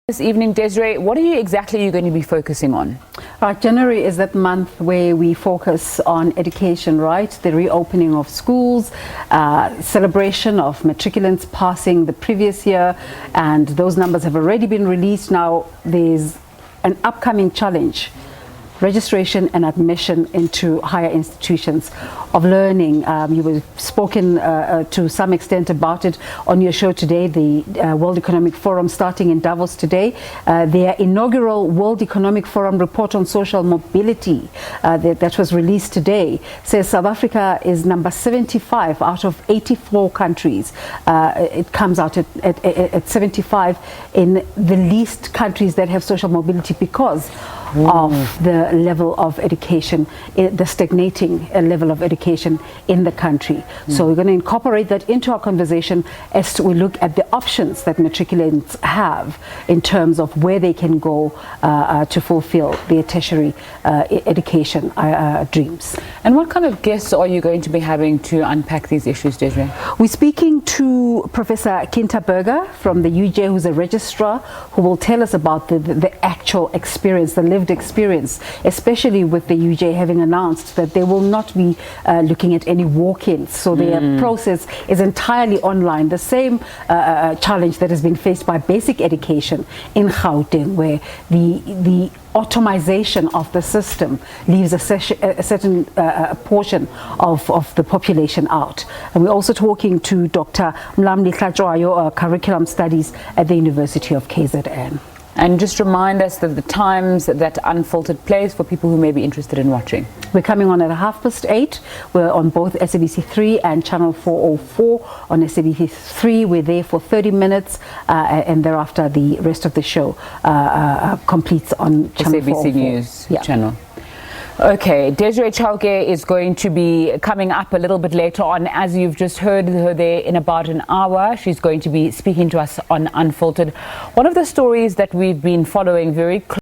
This evening, Desiree, what are you exactly going to be focusing on? January is that month where we focus on education, right? The reopening of schools, celebration of matriculants passing the previous year, and those numbers have already been released. Now there's an upcoming challenge: registration and admission into higher institutions of learning. You were spoken to some extent about it on your show today, the World Economic Forum starting in Davos today. Their inaugural World Economic Forum report on social mobility that was released today says South Africa is number 75 out of 84 countries. It comes out at 75 in the least countries that have social mobility because of the level of education, the stagnating level of education in the country. So we're going to incorporate that into our conversation as we look at the options that matriculants have in terms of where they can go to fulfill their tertiary education dreams. And what kind of guests are you going to be having to unpack these issues, Desiree? We're speaking to Professor Kinta Berger from the UJ, who's a registrar, who will tell us about the actual experience, the lived experience, especially with the UJ having announced that they will not be looking at any walk-ins. So their process is entirely online. The same challenge that has been faced by basic education in Gauteng, where the automation of the system leaves a certain portion of the population out. And we're also talking to Dr. Mlamli Tlajwayo, curriculum studies at the University of KZN. And just remind us that the times that Unfiltered plays for people who may be interested in watching. We're coming on at 8:30. We're on both SABC 3 and channel 404. On SABC 3, we're there for 30 minutes, and thereafter the rest of the show completes on channel SABC 404. News channel. Okay, Desiree Chauke is going to be coming up a little bit later on. As you've just heard her there in about an hour, she's going to be speaking to us on Unfiltered. One of the stories that we've been following very closely